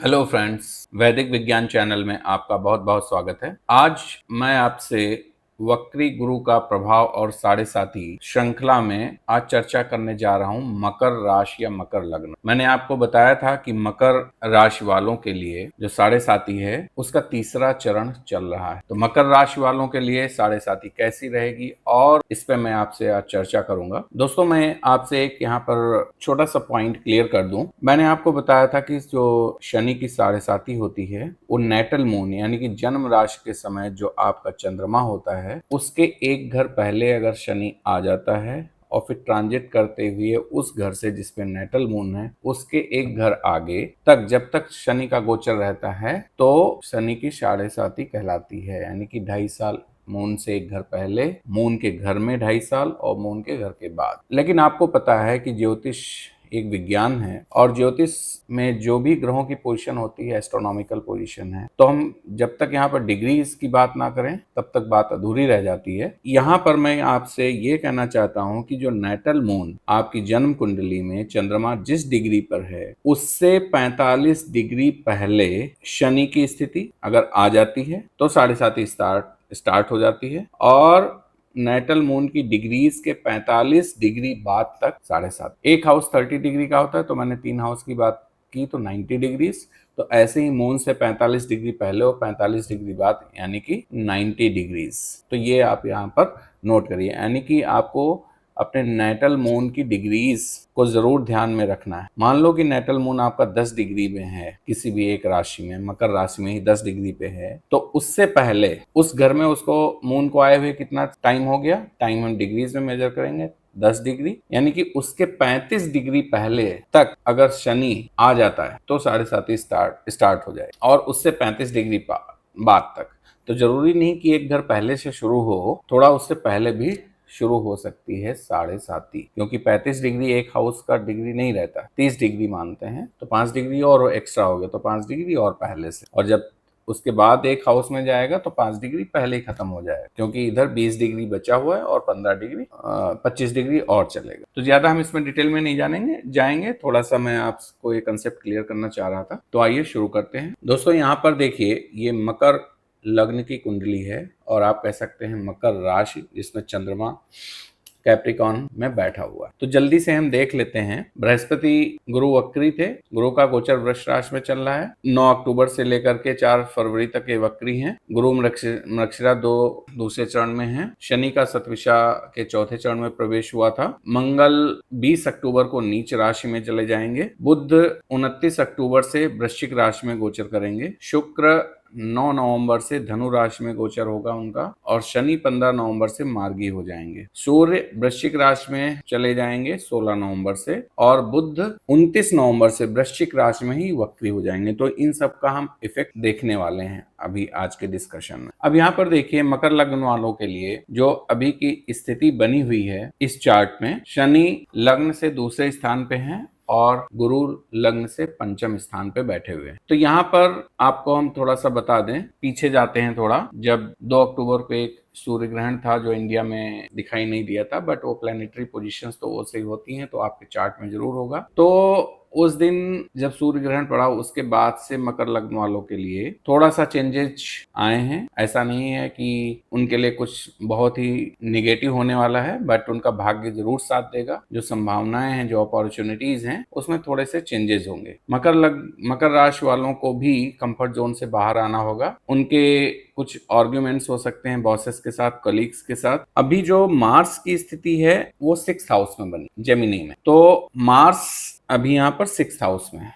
Hello friends, वैदिक विज्ञान channel में आपका बहुत बहुत स्वागत है। आज मैं आपसे वक्री गुरु का प्रभाव और साढ़े साथी श्रृंखला में आज चर्चा करने जा रहा हूं मकर राशि या मकर लग्न। मैंने आपको बताया था कि मकर राशि वालों के लिए जो साढ़े साथी है उसका तीसरा चरण चल रहा है। तो मकर राशि वालों के लिए साढ़े साथी कैसी रहेगी और इस पे मैं आपसे आज चर्चा करूंगा। दोस्तों, मैं आपसे एक यहाँ पर छोटा सा पॉइंट क्लियर कर दूं। मैंने आपको बताया था कि जो शनि की साढ़े साथी होती है वो नेटल मून यानी कि जन्म राशि के समय जो आपका चंद्रमा होता है उसके एक घर पहले अगर शनि आ जाता है और फिर ट्रांजिट करते हुए उस घर से जिसपे नेटल मून है उसके एक घर आगे तक जब तक शनि का गोचर रहता है तो शनि की साढ़े साथी कहलाती है। यानी कि 2.5 साल मून से एक घर पहले, मून के घर में 2.5 साल और मून के घर के बाद। लेकिन आपको पता है कि ज्योतिष एक विज्ञान है और ज्योतिष में जो भी ग्रहों की पोजीशन होती है एस्ट्रोनॉमिकल पोजीशन है, तो हम जब तक यहाँ पर डिग्रीज की बात ना करें तब तक बात अधूरी रह जाती है। यहाँ पर मैं आपसे ये कहना चाहता हूँ कि जो नेटल मून आपकी जन्म कुंडली में चंद्रमा जिस डिग्री पर है उससे 45 डिग्री पहले शनि की स्थिति अगर आ जाती है तो साढ़े साथी स्टार्ट हो जाती है और नेटल मून की डिग्रीज के 45 डिग्री बाद तक साढ़े सात। एक हाउस 30 डिग्री का होता है तो मैंने 3 हाउस की बात की तो 90 डिग्रीज। तो ऐसे ही मून से 45 डिग्री पहले और 45 डिग्री बाद यानी कि 90 डिग्रीज। तो ये आप यहाँ पर नोट करिए। यानी कि आपको अपने नेटल मून की डिग्रीज को जरूर ध्यान में रखना है। मान लो कि नेटल मून आपका 10 डिग्री में है किसी भी एक राशि में, मकर राशि में ही 10 डिग्री पे है, तो उससे पहले उस घर में उसको मून को आए हुए कितना टाइम हो गया, टाइम हम डिग्रीज में मेजर करेंगे 10 डिग्री, यानी कि उसके 35 डिग्री पहले तक अगर शनि आ जाता है तो साढ़े साथी स्टार्ट हो जाए और उससे 35 डिग्री बाद तक। तो जरूरी नहीं कि एक घर पहले से शुरू हो, थोड़ा उससे पहले भी शुरू हो सकती है साढ़े साथी, क्योंकि 35 डिग्री एक हाउस का डिग्री नहीं रहता, 30 डिग्री मानते हैं। तो 5 डिग्री और एक्स्ट्रा हो गया तो 5 डिग्री और पहले से, और जब उसके बाद एक हाउस में जाएगा तो 5 डिग्री पहले ही खत्म हो जाएगा, क्योंकि इधर 20 डिग्री बचा हुआ है और 15 डिग्री 25 डिग्री और चलेगा। तो ज्यादा हम इसमें डिटेल में नहीं जाएंगे, थोड़ा सा मैं आपको ये कंसेप्ट क्लियर करना चाह रहा था। तो आइए शुरू करते हैं। दोस्तों, यहाँ पर देखिए ये मकर लग्न की कुंडली है और आप कह सकते हैं मकर राशि जिसमें चंद्रमा कैप्रिकॉन में बैठा हुआ है। तो जल्दी से हम देख लेते हैं। बृहस्पति गुरु वक्री थे, गुरु का गोचर वृष राशि में चल रहा है। 9 अक्टूबर से लेकर के 4 फरवरी तक ये वक्री हैं। गुरु मृगशिरा दूसरे चरण में है। शनि का सतविषा के चौथे चरण में प्रवेश हुआ था। मंगल 20 अक्टूबर को नीच राशि में चले जाएंगे। बुध 29 अक्टूबर से वृश्चिक राशि में गोचर करेंगे। शुक्र 9 नवंबर से धनु राशि में गोचर होगा उनका, और शनि 15 नवंबर से मार्गी हो जाएंगे। सूर्य वृश्चिक राशि में चले जाएंगे 16 नवंबर से, और बुध 29 नवंबर से वृश्चिक राशि में ही वक्री हो जाएंगे। तो इन सब का हम इफेक्ट देखने वाले हैं अभी आज के डिस्कशन में। अब यहाँ पर देखिए मकर लग्न वालों के लिए जो अभी की स्थिति बनी हुई है इस चार्ट में, शनि लग्न से दूसरे स्थान पे हैं और गुरु लग्न से पंचम स्थान पे बैठे हुए हैं। तो यहाँ पर आपको हम थोड़ा सा बता दें, पीछे जाते हैं थोड़ा, जब 2 अक्टूबर को एक सूर्य ग्रहण था जो इंडिया में दिखाई नहीं दिया था, बट वो प्लेनेटरी पोजीशंस तो वो सही होती हैं, तो आपके चार्ट में जरूर होगा। तो उस दिन जब सूर्य ग्रहण पड़ा उसके बाद से मकर लग्न वालों के लिए थोड़ा सा चेंजेस आए हैं। ऐसा नहीं है कि उनके लिए कुछ बहुत ही निगेटिव होने वाला है, बट उनका भाग्य जरूर साथ देगा। जो संभावनाएं हैं, जो अपॉर्चुनिटीज हैं, उसमें थोड़े से चेंजेस होंगे। मकर राशि वालों को भी कंफर्ट जोन से बाहर आना होगा। उनके कुछ आर्ग्यूमेंट्स हो सकते हैं बॉसेस के साथ, कलीग्स के साथ। अभी जो मार्स की स्थिति है वो 6th हाउस में बनी, जेमिनी में, तो मार्स अभी यहाँ पर 6th हाउस में है।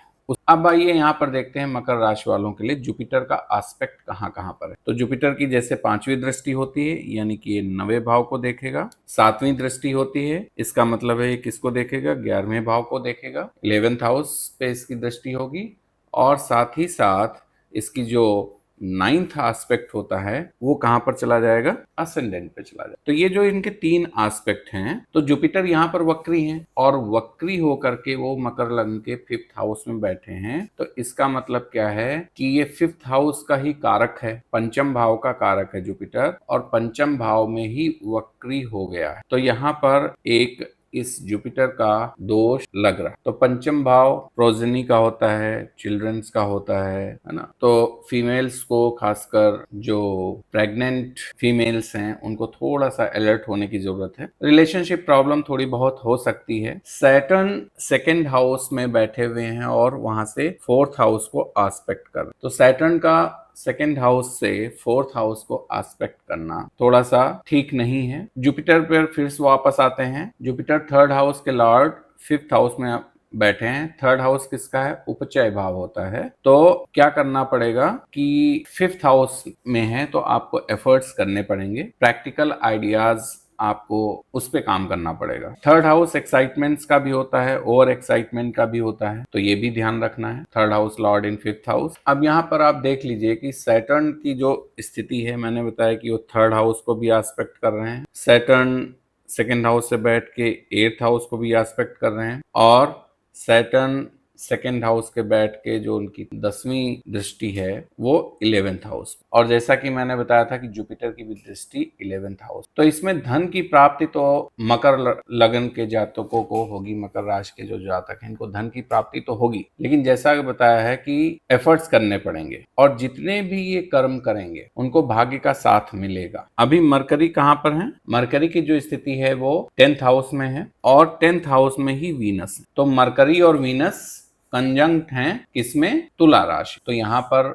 अब आइए यहाँ पर देखते हैं मकर राशि वालों के लिए जुपिटर का एस्पेक्ट कहाँ कहाँ पर है। तो जुपिटर की जैसे 5वीं दृष्टि होती है, यानी कि ये 9वें भाव को देखेगा। 7वीं दृष्टि होती है, इसका मतलब है किसको देखेगा, 11वें भाव को देखेगा। 11th हाउस पे इसकी दृष्टि होगी, और साथ ही साथ इसकी जो 9th एस्पेक्ट होता है वो कहां पर चला जाएगा, असेंडेंट पे चला जाएगा। तो ये जो इनके 3 एस्पेक्ट हैं, तो जुपिटर यहाँ पर वक्री हैं और वक्री होकर के वो मकर लग्न के 5th हाउस में बैठे हैं। तो इसका मतलब क्या है कि ये 5th हाउस का ही कारक है, पंचम भाव का कारक है जुपिटर, और पंचम भाव में ही वक्री हो गया है। तो यहाँ पर एक इस जुपिटर का दोष लग रहा है। तो पंचम भाव प्रोजनी का होता है, चिल्ड्रंस का होता है ना। तो फीमेल्स को, खासकर जो प्रेग्नेंट फीमेल्स हैं, उनको थोड़ा सा अलर्ट होने की जरूरत है। रिलेशनशिप प्रॉब्लम थोड़ी बहुत हो सकती है। सैटर्न सेकेंड हाउस में बैठे हुए हैं और वहां से फोर्थ हाउस को आस्पेक्ट कर, तो सैटर्न का सेकेंड हाउस से फोर्थ हाउस को आस्पेक्ट करना थोड़ा सा ठीक नहीं है। जुपिटर पर फिर से वापस आते हैं। जुपिटर थर्ड हाउस के लॉर्ड फिफ्थ हाउस में बैठे हैं। थर्ड हाउस किसका है? उपचय भाव होता है। तो क्या करना पड़ेगा कि फिफ्थ हाउस में है तो आपको एफर्ट्स करने पड़ेंगे, प्रैक्टिकल आइडियाज आपको उस पे काम करना पड़ेगा। थर्ड हाउस एक्साइटमेंट्स का भी होता है, ओवर एक्साइटमेंट का भी होता है, तो ये भी ध्यान रखना है। Third house Lord in fifth house. अब यहाँ पर आप देख लीजिए कि सैटर्न की जो स्थिति है, मैंने बताया कि वो थर्ड हाउस को भी एस्पेक्ट कर रहे हैं। सैटर्न सेकेंड हाउस से बैठ के एट्थ हाउस को भी एस्पेक्ट कर रहे हैं, और सैटर्न सेकेंड हाउस के बैठ के जो उनकी 10वीं दृष्टि है वो 11th हाउस। और जैसा कि मैंने बताया था कि जुपिटर की भी दृष्टि 11th हाउस। तो इसमें धन की प्राप्ति तो मकर लगन के जातकों को होगी, मकर राशि के जो जातक हैं इनको धन की प्राप्ति तो होगी, लेकिन जैसा कि बताया है कि एफर्ट्स करने पड़ेंगे, और जितने भी ये कर्म करेंगे उनको भाग्य का साथ मिलेगा। अभी मरकरी कहाँ पर है? मरकरी की जो स्थिति है वो 10th हाउस में है, और 10th हाउस में ही वीनस है। तो मरकरी और वीनस कंजंक्ट हैं किसमें? तुला राशि। तो यहाँ पर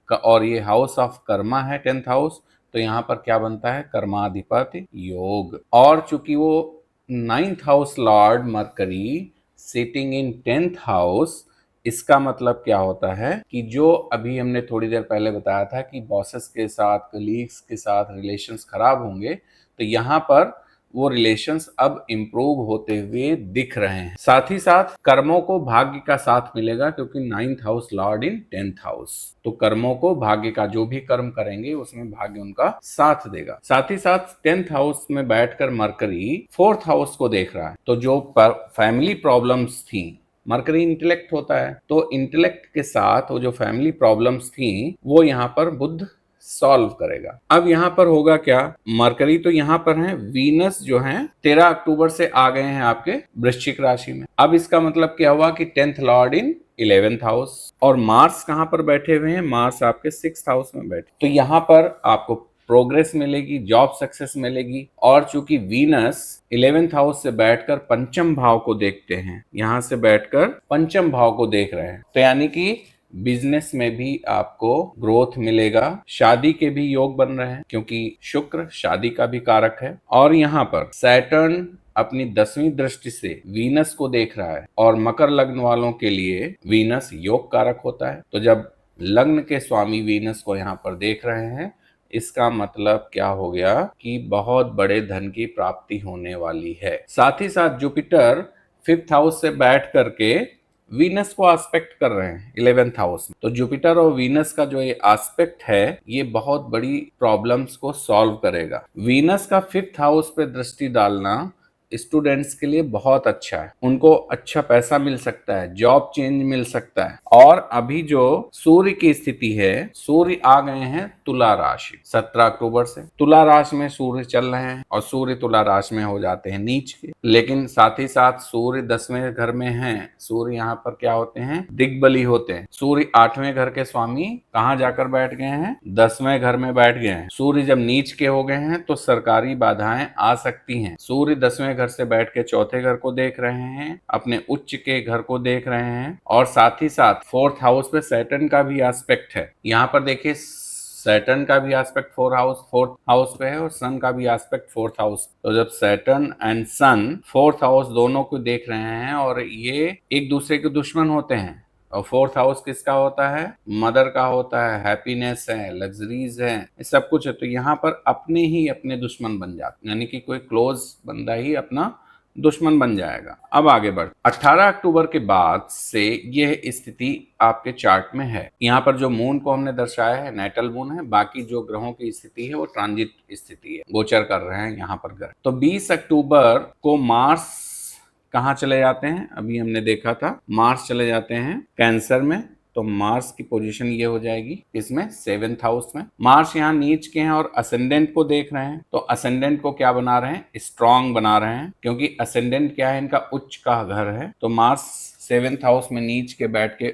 और ये हाउस ऑफ कर्मा है 10th हाउस, तो यहाँ पर क्या बनता है? कर्माधिपति योग। और चूंकि वो 9th house Lord mercury sitting in 10th house, इसका मतलब क्या होता है कि जो अभी हमने थोड़ी देर पहले बताया था कि बॉसेस के साथ, कलीग्स के साथ रिलेशंस खराब होंगे, तो यहाँ पर वो रिलेशंस अब इंप्रूव होते हुए दिख रहे हैं। साथ ही साथ कर्मों को भाग्य का साथ मिलेगा, क्योंकि 9th हाउस लॉर्ड इन 10th हाउस, तो कर्मों को, भाग्य का जो भी कर्म करेंगे उसमें भाग्य उनका साथ देगा। साथ ही साथ 10th हाउस में बैठकर मरकरी 4th हाउस को देख रहा है, तो जो फैमिली प्रॉब्लम्स थी, मरकरी इंटेलेक्ट होता है, तो इंटेलेक्ट के साथ वो जो फैमिली प्रॉब्लम्स थी वो यहाँ पर बुध सॉल्व करेगा। अब यहाँ पर होगा क्या? मरकरी तो यहाँ पर है, वीनस जो है 13 अक्टूबर से आ गए हैं आपके वृश्चिक राशि में। अब इसका मतलब क्या हुआ कि 10th लॉर्ड इन 11th हाउस, और मार्स कहाँ पर बैठे हुए हैं? मार्स आपके 6th हाउस में बैठे। तो यहाँ पर आपको प्रोग्रेस मिलेगी, जॉब सक्सेस मिलेगी। और चूंकि वीनस 11th हाउस से बैठकर पंचम भाव को देखते हैं, यहां से बैठकर पंचम भाव को देख रहे हैं, तो यानी कि बिजनेस में भी आपको ग्रोथ मिलेगा। शादी के भी योग बन रहे हैं, क्योंकि शुक्र शादी का भी कारक है। और यहाँ पर सैटर्न अपनी 10वीं दृष्टि से वीनस को देख रहा है, और मकर लग्न वालों के लिए वीनस योग कारक होता है। तो जब लग्न के स्वामी वीनस को यहाँ पर देख रहे हैं, इसका मतलब क्या हो गया कि बहुत बड़े धन की प्राप्ति होने वाली है। साथ ही साथ जुपिटर 5th हाउस से बैठ करके वीनस को एस्पेक्ट कर रहे हैं 11th हाउस में। तो जुपिटर और वीनस का जो ये एस्पेक्ट है, ये बहुत बड़ी प्रॉब्लम्स को सॉल्व करेगा। वीनस का 5th हाउस पे दृष्टि डालना स्टूडेंट्स के लिए बहुत अच्छा है, उनको अच्छा पैसा मिल सकता है, जॉब चेंज मिल सकता है। और अभी जो सूर्य की स्थिति है, सूर्य आ गए हैं तुला राशि 17 अक्टूबर से। तुला राशि में सूर्य चल रहे हैं, और सूर्य तुला राशि में हो जाते हैं नीच के। लेकिन साथ ही साथ सूर्य 10वें घर में हैं। सूर्य यहाँ पर क्या होते हैं? दिग्बली होते हैं। सूर्य 8वें घर के स्वामी कहाँ जाकर बैठ गए हैं? 10वें घर में बैठ गए हैं। सूर्य जब नीच के हो गए हैं तो सरकारी बाधाएं आ सकती हैं। सूर्य 10वें घर से बैठ के चौथे घर को देख रहे हैं, अपने उच्च के घर को देख रहे हैं, और साथ ही साथ 4th हाउस पे सैटर्न का भी एस्पेक्ट है। यहाँ पर देखिए सैटर्न का भी एस्पेक्ट 4th हाउस पे है, और सन का भी एस्पेक्ट 4th हाउस। तो जब Saturn and sun 4th house दोनों को देख रहे हैं, और ये एक दूसरे के दुश्मन होते हैं, और 4th हाउस किसका होता है? मदर का होता है, हैप्पीनेस है, लग्जरीज है, सब कुछ है। तो यहाँ पर अपने ही अपने दुश्मन बन जाते, यानी कि कोई क्लोज बंदा ही अपना दुश्मन बन जाएगा। अब आगे बढ़ 18 अक्टूबर के बाद से यह स्थिति आपके चार्ट में है। यहाँ पर जो मून को हमने दर्शाया है नेटल मून है, बाकी जो ग्रहों की स्थिति है वो ट्रांजिट स्थिति है, गोचर कर रहे हैं यहाँ पर ग्रह। तो 20 अक्टूबर को मार्स कहाँ चले जाते हैं? अभी हमने देखा था मार्स चले जाते हैं कैंसर में। तो मार्स की पोजीशन ये हो जाएगी इसमें 7th हाउस में। मार्स यहाँ नीच के हैं और असेंडेंट को देख रहे हैं, तो असेंडेंट को क्या बना रहे हैं, स्ट्रांग बना रहे हैं, क्योंकि असेंडेंट क्या है, इनका उच्च का घर है। तो मार्स 7th हाउस में नीच के बैठ के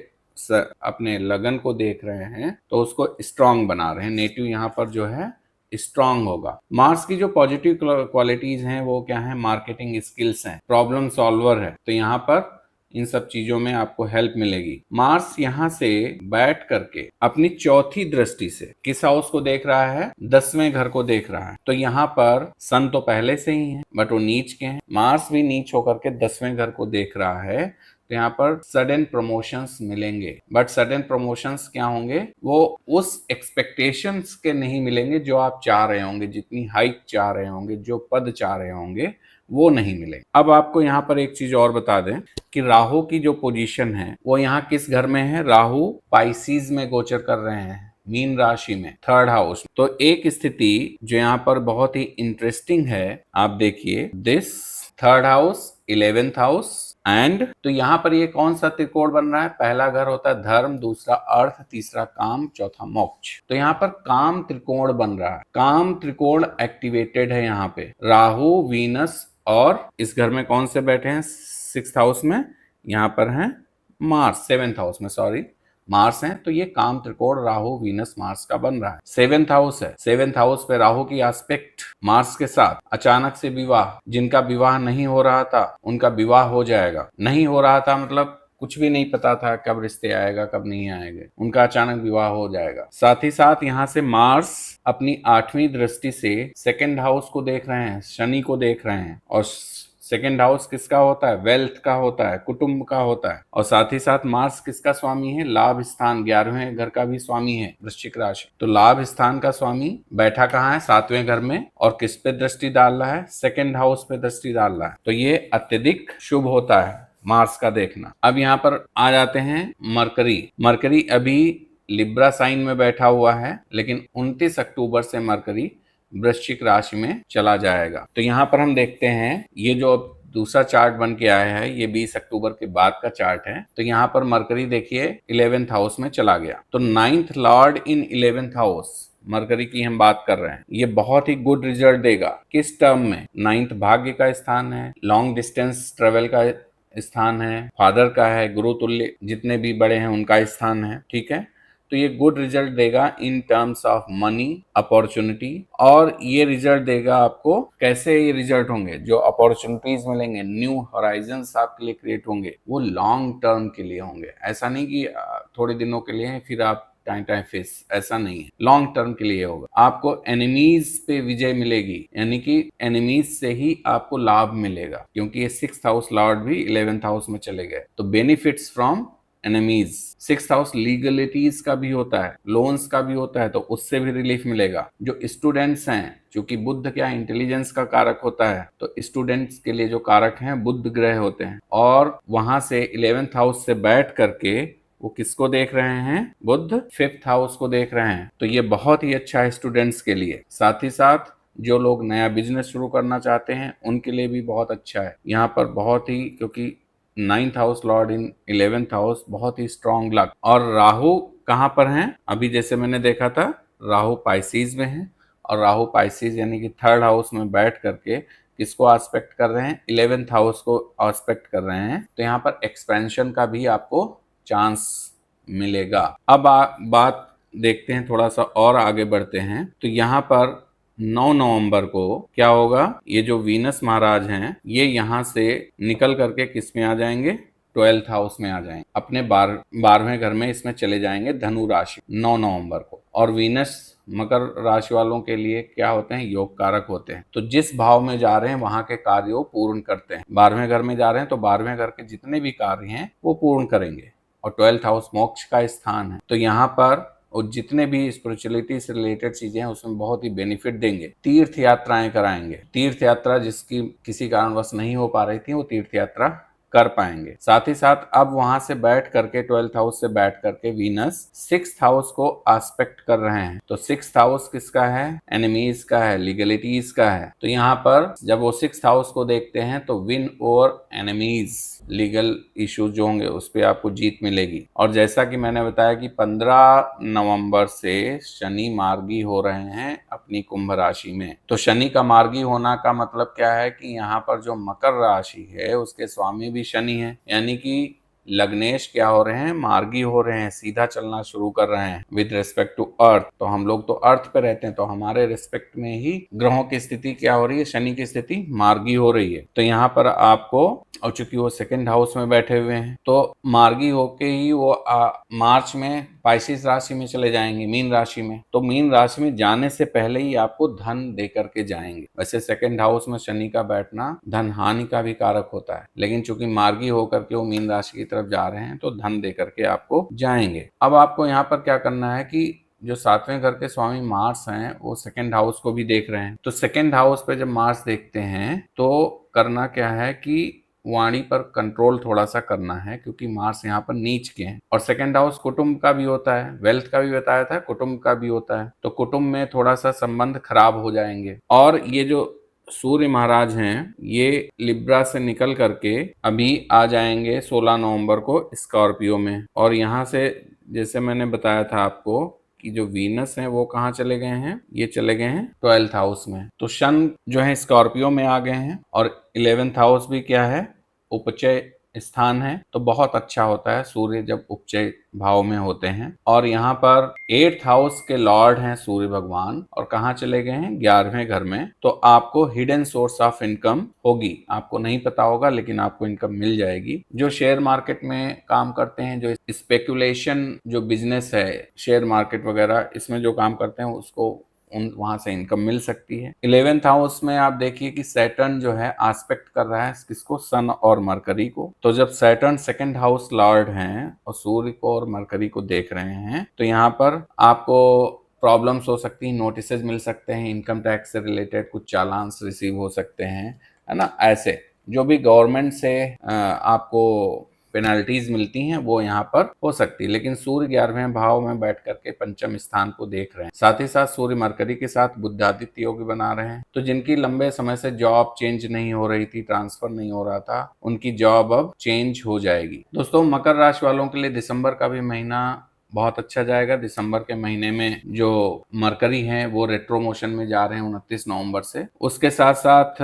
अपने लगन को देख रहे हैं, तो उसको स्ट्रांग बना रहे हैं। नेटिव यहाँ पर जो है स्ट्रांग होगा। मार्स की जो पॉजिटिव क्वालिटीज हैं वो क्या है, मार्केटिंग स्किल्स हैं, प्रॉब्लम सॉल्वर है, तो यहाँ पर इन सब चीजों में आपको हेल्प मिलेगी। मार्स यहाँ से बैठ करके अपनी चौथी दृष्टि से किस हाउस को देख रहा है, 10वें घर को देख रहा है। तो यहाँ पर सन तो पहले से ही है बट वो नीच के हैं, मार्स भी नीच होकर के 10वें घर को देख रहा है। तो यहाँ पर सडन प्रमोशंस मिलेंगे, बट सडन प्रमोशंस क्या होंगे, वो उस एक्सपेक्टेशंस के नहीं मिलेंगे जो आप चाह रहे होंगे, जितनी हाइक चाह रहे होंगे, जो पद चाह रहे होंगे, वो नहीं मिलेंगे। अब आपको यहाँ पर एक चीज और बता दें कि राहु की जो पोजीशन है वो यहाँ किस घर में है, राहु पाइसीज में गोचर कर रहे हैं, मीन राशि में, 3rd हाउस। तो एक स्थिति जो यहाँ पर बहुत ही इंटरेस्टिंग है, आप देखिए, this 3rd house, 11th house and, तो यहाँ पर ये कौन सा त्रिकोण बन रहा है, पहला घर होता है धर्म, दूसरा अर्थ, तीसरा काम, चौथा मोक्ष। तो यहाँ पर काम त्रिकोण बन रहा है, काम त्रिकोण एक्टिवेटेड है यहाँ पे। राहु, वीनस और इस घर में कौन से बैठे हैं, 6th हाउस में, यहाँ पर हैं मार्स, 7th हाउस में, सॉरी, मार्स है। तो ये काम त्रिकोण राहु, वीनस, मार्स का बन रहा है। 7th हाउस है, 7th हाउस पे राहु की एस्पेक्ट मार्स के साथ, अचानक से विवाह, जिनका विवाह नहीं हो रहा था उनका विवाह हो जाएगा। नहीं हो रहा था मतलब कुछ भी नहीं पता था कब रिश्ते आएगा कब नहीं आएगा, उनका अचानक विवाह हो जाएगा। साथ ही साथ यहाँ से मार्स अपनी 8वीं दृष्टि से 2nd हाउस को देख रहे हैं, शनि को देख रहे हैं, और 2nd हाउस किसका होता है, वेल्थ का होता है, कुटुंब का होता है। और साथ ही साथ मार्स किसका स्वामी है, लाभ स्थान, 11वें घर का भी स्वामी है, वृश्चिक राशि। तो लाभ स्थान का स्वामी बैठा कहाँ है, 7वें घर में, और किस पे दृष्टि डाल रहा है, 2nd हाउस पे दृष्टि डाल रहा है। तो ये अत्यधिक शुभ होता है मार्स का देखना। अब यहाँ पर आ जाते हैं मरकरी। मरकरी अभी लिब्रा साइन में बैठा हुआ है, लेकिन 29 अक्टूबर से मरकरी वृश्चिक राशि में चला जाएगा। तो यहाँ पर हम देखते हैं, ये जो दूसरा चार्ट बन के आया है ये 20 अक्टूबर के बाद का चार्ट है। तो यहाँ पर मरकरी देखिए 11th हाउस में चला गया। तो 9th लॉर्ड इन 11th हाउस, मरकरी की हम बात कर रहे हैं, ये बहुत ही गुड रिजल्ट देगा। किस टर्म में, 9th भाग्य का स्थान है, लॉन्ग डिस्टेंस ट्रेवल का स्थान है, फादर का है, गुरु तुल्य जितने भी बड़े हैं उनका स्थान है, ठीक है। तो ये गुड रिजल्ट देगा in terms of money, opportunity. और ये रिजल्ट देगा आपको, कैसे ये रिजल्ट होंगे, जो अपॉर्चुनिटीज मिलेंगे, न्यू हॉराइजन्स आपके लिए क्रिएट होंगे, वो लॉन्ग टर्म के लिए होंगे। ऐसा नहीं कि थोड़े दिनों के लिए फिर आप टाइम फेस, ऐसा नहीं है, लॉन्ग टर्म के लिए होगा। आपको एनिमीज पे विजय मिलेगी, यानी कि एनिमीज से ही आपको लाभ मिलेगा, क्योंकि ये 6th हाउस लॉर्ड भी 11th हाउस में चले गए। तो benefits from enemies. 6th house legalities का भी होता है, लोन्स का भी होता है, तो उससे भी रिलीफ मिलेगा। जो स्टूडेंट्स हैं, क्योंकि बुध क्या इंटेलिजेंस का कारक होता है, तो स्टूडेंट्स के लिए जो कारक हैं बुध ग्रह होते हैं, और वहां से 11th हाउस से बैठ करके वो किसको देख रहे हैं, बुध 5th हाउस को देख रहे हैं। तो ये बहुत ही अच्छा है स्टूडेंट्स के लिए। साथ ही साथ जो लोग नया बिजनेस शुरू करना चाहते हैं उनके लिए भी बहुत अच्छा है। यहाँ पर बहुत ही, क्योंकि 9th हाउस लॉर्ड इन 11th हाउस, बहुत ही स्ट्रॉन्ग लक। और राहु कहाँ पर हैं, अभी जैसे मैंने देखा था राहु पाइसीज में है, और राहु पाइसीज यानी कि 3rd हाउस में बैठ करके किसको आस्पेक्ट कर रहे हैं, 11th हाउस को आस्पेक्ट कर रहे हैं। तो यहाँ पर एक्सपेंशन का भी आपको चांस मिलेगा। अब बात देखते हैं, थोड़ा सा और आगे बढ़ते हैं। तो यहाँ पर 9 नवंबर को क्या होगा, ये जो वीनस महाराज हैं ये यहाँ से निकल करके किस में आ जाएंगे, 12th हाउस में आ जाएंगे, अपने 12वें घर में इसमें चले जाएंगे, धनु राशि, 9 नवंबर को। और वीनस मकर राशि वालों के लिए क्या होते हैं, योग कारक होते हैं। तो जिस भाव में जा रहे हैं वहां के कार्यों पूर्ण करते हैं। 12वें घर में जा रहे हैं तो 12वें घर के जितने भी कार्य हैं वो पूर्ण करेंगे। और 12th हाउस मोक्ष का स्थान है, तो यहाँ पर और जितने भी स्पिरिचुअलिटी से रिलेटेड चीजें हैं उसमें बहुत ही बेनिफिट देंगे। तीर्थ यात्राएं कराएंगे, तीर्थ यात्रा जिसकी किसी कारणवश नहीं हो पा रही थी वो तीर्थ यात्रा कर पाएंगे। साथ ही साथ अब वहां से बैठ करके 12th हाउस से बैठ करके वीनस 6th हाउस को एस्पेक्ट कर रहे हैं। तो 6th हाउस किसका है? एनिमीज का है, लीगलिटीज का है। तो यहाँ पर जब वो 6th हाउस को देखते हैं तो win over enemies, legal issues जो होंगे उस पर आपको जीत मिलेगी। और जैसा कि मैंने बताया कि 15 नवंबर से शनि मार्गी हो रहे हैं अपनी कुंभ राशि में। तो शनि का मार्गी होना का मतलब क्या है कि यहाँ पर जो मकर राशि है उसके स्वामी भी शनि है, यानी कि लग्नेश क्या हो रहे हैं? मार्गी हो रहे हैं, सीधा चलना शुरू कर रहे हैं विद रिस्पेक्ट टू अर्थ। तो हम लोग तो अर्थ पे रहते हैं, तो हमारे रिस्पेक्ट में ही ग्रहों की स्थिति क्या हो रही है? शनि की स्थिति मार्गी हो रही है। तो यहाँ पर आपको, और चूंकि वो 2nd हाउस में बैठे हुए हैं तो मार्गी होके ही वो मार्च में पाइसिस राशि में चले जाएंगे, मीन राशि में। तो मीन राशि में जाने से पहले ही आपको धन दे करके जाएंगे। वैसे 2nd हाउस में शनि का बैठना धन हानि का भी कारक होता है, लेकिन चूंकि मार्गी होकर के वो मीन राशि की तरफ जा रहे हैं तो धन दे करके आपको जाएंगे। अब आपको यहाँ पर क्या करना है कि जो 7वें घर के स्वामी मार्स हैं वो 2nd हाउस को भी देख रहे हैं। तो 2nd हाउस पे जब मार्स देखते हैं तो करना क्या है कि वाणी पर कंट्रोल थोड़ा सा करना है, क्योंकि मार्स यहाँ पर नीच के हैं। और 2nd हाउस कुटुंब का भी होता है, वेल्थ का भी बताया था, कुटुंब का भी होता है। तो कुटुंब में थोड़ा सा संबंध खराब हो जाएंगे। और ये जो सूर्य महाराज हैं ये लिब्रा से निकल करके अभी आ जाएंगे 16 नवंबर को स्कॉर्पियो में। और यहाँ से जैसे मैंने बताया था आपको कि जो वीनस हैं वो कहाँ चले गए हैं? ये चले गए हैं 12th हाउस में। तो शन जो है स्कॉर्पियो में आ गए हैं। और 11th हाउस भी क्या है? उपचय स्थान है। तो बहुत अच्छा होता है सूर्य जब उपचय भाव में होते हैं। और यहाँ पर 8th हाउस के लॉर्ड हैं सूर्य भगवान, और कहाँ चले गए हैं? 11वें घर में। तो आपको हिडन सोर्स ऑफ इनकम होगी, आपको नहीं पता होगा लेकिन आपको इनकम मिल जाएगी। जो शेयर मार्केट में काम करते हैं, जो स्पेकुलेशन जो बिजनेस है, शेयर मार्केट वगैरह इसमें जो काम करते हैं उसको वहां से इनकम मिल सकती है। 11th हाउस में आप देखिए कि सैटर्न जो है एस्पेक्ट कर रहा है किसको? सन और मरकरी को। तो जब सैटर्न 2nd हाउस लॉर्ड हैं और सूर्य को और मरकरी को देख रहे हैं तो यहाँ पर आपको प्रॉब्लम्स हो सकती हैं, नोटिसेज मिल सकते हैं, इनकम टैक्स से रिलेटेड कुछ चालान्स रिसीव हो सकते हैं, है ना। ऐसे जो भी गवर्नमेंट से आपको पेनल्टीज मिलती हैं वो यहाँ पर हो सकती है। लेकिन सूर्य 11वें भाव में बैठ करके पंचम स्थान को देख रहे हैं। साथ ही साथ सूर्य मरकरी के साथ बुधादित्य योग बना रहे हैं। तो जिनकी लंबे समय से जॉब चेंज नहीं हो रही थी, ट्रांसफर नहीं हो रहा था, उनकी जॉब अब चेंज हो जाएगी। दोस्तों, मकर राशि वालों के लिए दिसंबर का भी महीना बहुत अच्छा जाएगा। दिसंबर के महीने में जो मरकरी हैं वो रेट्रो मोशन में जा रहे हैं 29 नवंबर से। उसके साथ साथ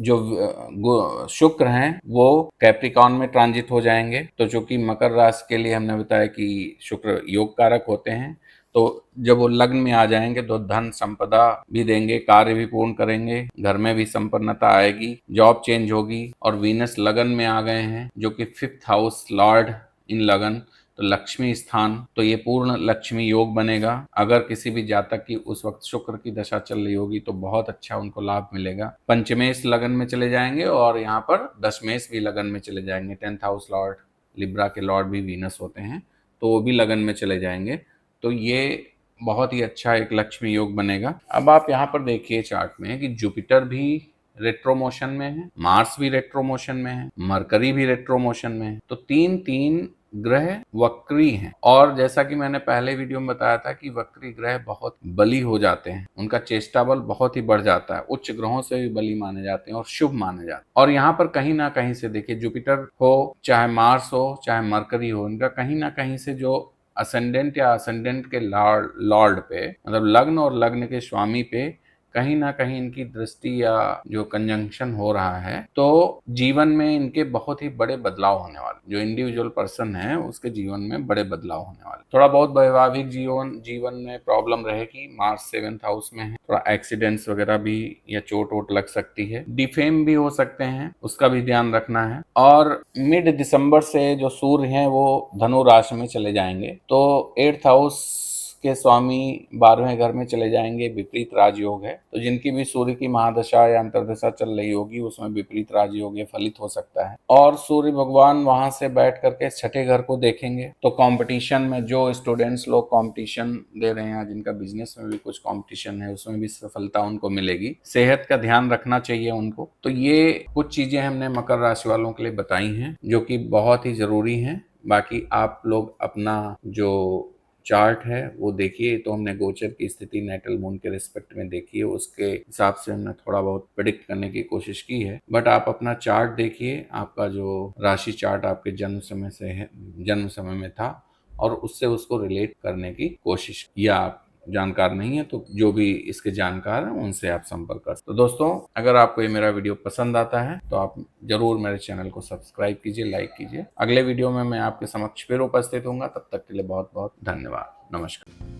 जो शुक्र हैं वो कैप्रिकॉर्न में ट्रांजिट हो जाएंगे। तो चूंकि मकर राशि के लिए हमने बताया कि शुक्र योग कारक होते हैं, तो जब वो लग्न में आ जाएंगे तो धन संपदा भी देंगे, कार्य भी पूर्ण करेंगे, घर में भी संपन्नता आएगी, जॉब चेंज होगी। और वीनस लगन में आ गए हैं जो कि 5th हाउस लॉर्ड इन लगन, तो लक्ष्मी स्थान। तो ये पूर्ण लक्ष्मी योग बनेगा। अगर किसी भी जातक की उस वक्त शुक्र की दशा चल रही होगी तो बहुत अच्छा उनको लाभ मिलेगा। पंचमेश लगन में चले जाएंगे और यहाँ पर दशमेश भी लगन में चले जाएंगे। 10th हाउस लॉर्ड, लिब्रा के लॉर्ड भी वीनस होते हैं, तो वो भी लगन में चले जाएंगे। तो ये बहुत ही अच्छा एक लक्ष्मी योग बनेगा। अब आप यहाँ पर देखिए चार्ट में कि जुपिटर भी रेट्रो मोशन में है, मार्स भी रेट्रो मोशन में है, मरकरी भी रेट्रो मोशन में है। तो तीन ग्रह वक्री हैं। और जैसा कि मैंने पहले वीडियो में बताया था कि वक्री ग्रह बहुत बली हो जाते हैं, उनका चेष्टा बल बहुत ही बढ़ जाता है, उच्च ग्रहों से भी बली माने जाते हैं और शुभ माने जाते हैं। और यहाँ पर कहीं ना कहीं से देखिए, जुपिटर हो चाहे मार्स हो चाहे मरकरी हो, इनका कहीं ना कहीं से जो असेंडेंट या असेंडेंट के लॉर्ड पे, मतलब लग्न और लग्न के स्वामी पे कहीं ना कहीं इनकी दृष्टि या जो कंजंक्शन हो रहा है, तो जीवन में इनके बहुत ही बड़े बदलाव होने वाले। जो इंडिविजुअल पर्सन है उसके जीवन में बड़े बदलाव होने वाले। थोड़ा बहुत वैवाहिक जीवन में प्रॉब्लम रहेगी। मार्स 7th हाउस में है, थोड़ा एक्सीडेंट्स वगैरह भी या चोट वोट लग सकती है, डिफेम भी हो सकते हैं, उसका भी ध्यान रखना है। और मिड दिसंबर से जो सूर्य है वो धनु राशि में चले जाएंगे। तो 8th हाउस उसके स्वामी 12वें घर में चले जाएंगे, विपरीत राजयोग है। तो जिनकी भी सूर्य की महादशा या अंतर्दशा चल रही होगी उसमें विपरीत राजयोग ये फलित हो सकता है। और सूर्य भगवान वहां से बैठ करके छठे घर को देखेंगे तो कंपटीशन में जो स्टूडेंट्स लोग कंपटीशन दे रहे हैं, जिनका बिजनेस में भी कुछ कंपटीशन है, उसमें भी सफलता उनको मिलेगी। सेहत का ध्यान रखना चाहिए उनको। तो ये कुछ चीजें हमने मकर राशि वालों के लिए बताई हैं जो कि बहुत ही जरूरी हैं। बाकी आप लोग अपना जो चार्ट है वो देखिए। तो हमने गोचर की स्थिति नेटल मून के रिस्पेक्ट में देखी है, उसके हिसाब से हमने थोड़ा बहुत प्रिडिक्ट करने की कोशिश की है। बट आप अपना चार्ट देखिए, आपका जो राशि चार्ट आपके जन्म समय से है, जन्म समय में था, और उससे उसको रिलेट करने की कोशिश, या आप जानकार नहीं है तो जो भी इसके जानकार हैं उनसे आप संपर्क कर। तो दोस्तों, अगर आपको ये मेरा वीडियो पसंद आता है तो आप जरूर मेरे चैनल को सब्सक्राइब कीजिए, लाइक कीजिए। अगले वीडियो में मैं आपके समक्ष फिर उपस्थित होऊंगा। तब तक के लिए बहुत बहुत धन्यवाद। नमस्कार।